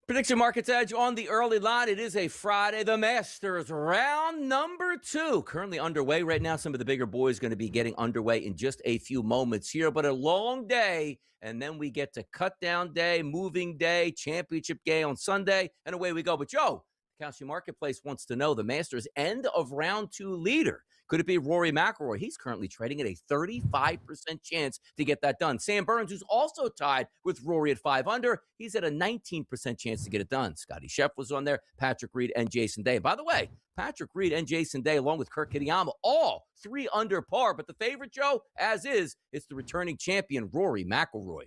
Prediction Markets Edge on the early line. It is a Friday. The Masters round number 2 currently underway right now. Some of the bigger boys going to be getting underway in just a few moments here, but a long day. And then we get to cut down day, moving day, championship day on Sunday, and away we go. But Joe, Kalshi Marketplace wants to know the Masters end of round 2 leader. Could it be Rory McIlroy? He's currently trading at a 35% chance to get that done. Sam Burns, who's also tied with Rory at 5 under, he's at a 19% chance to get it done. Scottie Scheffler's on there, Patrick Reed, and Jason Day. By the way, Patrick Reed and Jason Day, along with Kurt Kitayama, all 3 under par. But the favorite, Joe, as is, it's the returning champion, Rory McIlroy.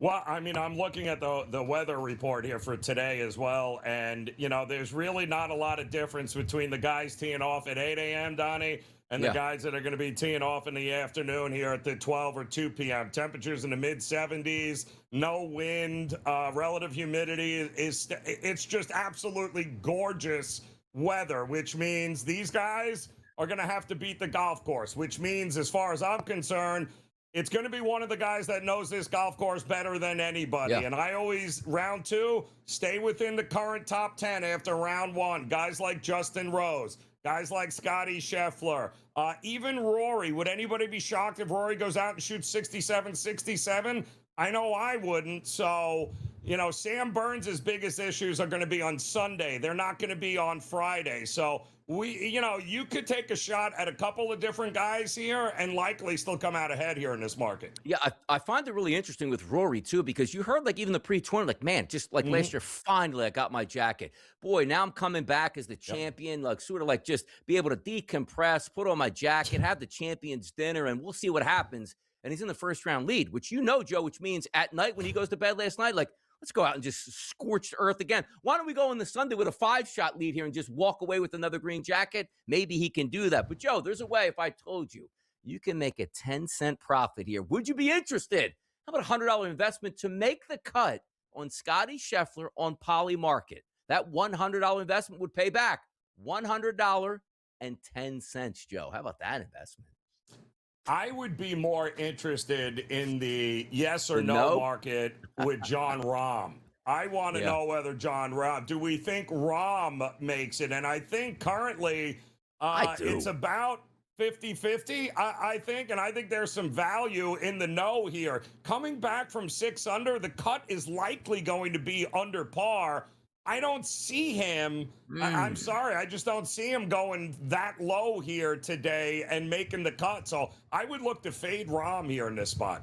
Well, I mean, I'm looking at the weather report here for today as well. And, there's really not a lot of difference between the guys teeing off at 8 a.m., Donnie, and the guys that are going to be teeing off in the afternoon here at the 12 or 2 p.m. Temperatures in the mid-70s, no wind, relative humidity. It's just absolutely gorgeous weather, which means these guys are going to have to beat the golf course, which means, as far as I'm concerned, it's going to be one of the guys that knows this golf course better than anybody. Yeah. And I always, round 2, stay within the current top 10 after round 1. Guys like Justin Rose, guys like Scottie Scheffler, even Rory. Would anybody be shocked if Rory goes out and shoots 67, 67? I know I wouldn't. So, Sam Burns' biggest issues are going to be on Sunday. They're not going to be on Friday. So, you could take a shot at a couple of different guys here and likely still come out ahead here in this market. Yeah, I find it really interesting with Rory, too, because you heard, even the pre-tournament, man, just last year, finally I got my jacket. Boy, now I'm coming back as the champion, just be able to decompress, put on my jacket, have the champions dinner, and we'll see what happens. And he's in the first round lead, which Joe, which means at night when he goes to bed last night, let's go out and just scorch the earth again. Why don't we go on the Sunday with a 5-shot lead here and just walk away with another green jacket? Maybe he can do that. But, Joe, there's a way if I told you can make a 10-cent profit here. Would you be interested? How about a $100 investment to make the cut on Scottie Scheffler on Poly Market? That $100 investment would pay back $100.10, Joe. How about that investment? I would be more interested in the yes or no market with Jon Rahm. I want to know whether Jon Rahm, do we think Rahm makes it? And I think currently it's about 50-50, I think. And I think there's some value in the no here. Coming back from 6 under, the cut is likely going to be under par. I don't see him. I'm sorry. I just don't see him going that low here today and making the cut. So I would look to fade Rahm here in this spot.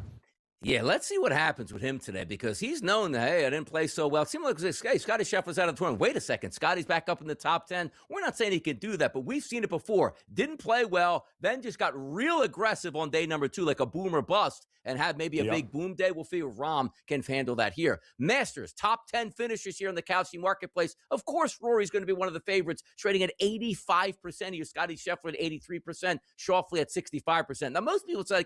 Yeah, let's see what happens with him today, because he's known that, hey, I didn't play so well. It seemed like, hey, Scottie Scheffler's out of the tournament. Wait a second. Scotty's back up in the top 10. We're not saying he can do that, but we've seen it before. Didn't play well, then just got real aggressive on day number 2, like a boom or bust, and had maybe a big boom day. We'll figure Rahm can handle that here. Masters, top 10 finishers here in the Kalshi Marketplace. Of course, Rory's going to be one of the favorites, trading at 85% here. Scottie Scheffler at 83%, Schauffele at 65%. Now, most people say,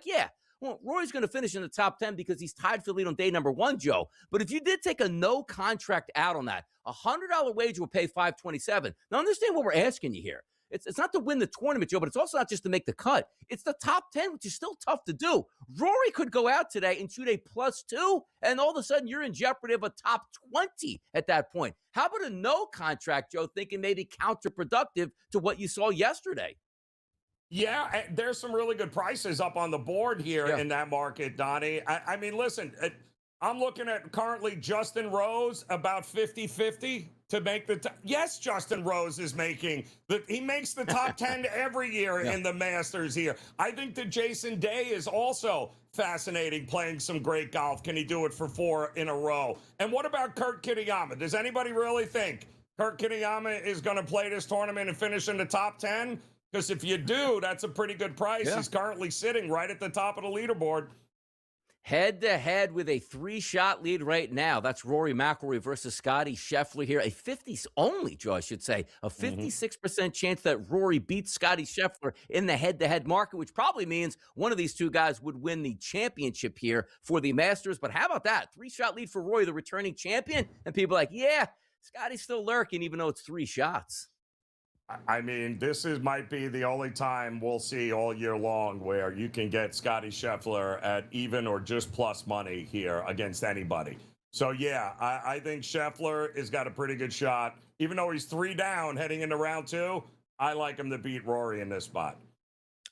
well, Rory's going to finish in the top 10 because he's tied for the lead on day number 1, Joe. But if you did take a no contract out on that, a $100 wager will pay $527. Now, understand what we're asking you here. It's not to win the tournament, Joe, but it's also not just to make the cut. It's the top 10, which is still tough to do. Rory could go out today and shoot a +2, and all of a sudden you're in jeopardy of a top 20 at that point. How about a no contract, Joe, thinking maybe counterproductive to what you saw yesterday? Yeah, there's some really good prices up on the board here in that market, Donnie. I mean, listen, I'm looking at currently Justin Rose about 50-50 to make the yes, Justin Rose is making he makes the top 10 every year in the Masters here. I think that Jason Day is also fascinating, playing some great golf. Can he do it for 4 in a row? And what about Kurt Kitayama? Does anybody really think Kurt Kitayama is going to play this tournament and finish in the top 10? Because if you do, that's a pretty good price. Yeah. He's currently sitting right at the top of the leaderboard. Head-to-head with a 3-shot lead right now. That's Rory McIlroy versus Scottie Scheffler here. A 50s only, Joe, I should say. A 56% chance that Rory beats Scottie Scheffler in the head-to-head market, which probably means one of these two guys would win the championship here for the Masters. But how about that? 3-shot lead for Rory, the returning champion. And people are like, yeah, Scottie's still lurking, even though it's 3 shots. I mean, might be the only time we'll see all year long where you can get Scottie Scheffler at even or just plus money here against anybody. So, yeah, I think Scheffler has got a pretty good shot. Even though he's 3 down heading into round 2, I like him to beat Rory in this spot.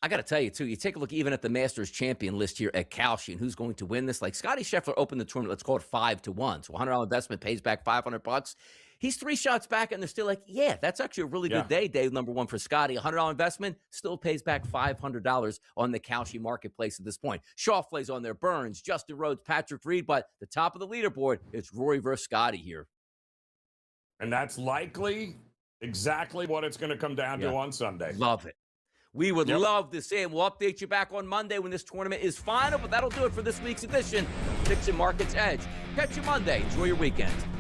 I got to tell you, too, you take a look even at the Masters champion list here at Kalshi and who's going to win this. Like Scottie Scheffler opened the tournament, let's call it 5-1. So $100 investment pays back $500. He's 3 shots back, and they're still like, yeah, that's actually a really good day number 1 for Scottie. $100 investment still pays back $500 on the Kalshi marketplace at this point. Schauffele's on there, Burns, Justin Rhodes, Patrick Reed, but the top of the leaderboard, it's Rory versus Scottie here. And that's likely exactly what it's going to come down to on Sunday. Love it. We would love to see it. We'll update you back on Monday when this tournament is final, but that'll do it for this week's edition of Picks and Markets Edge. Catch you Monday. Enjoy your weekend.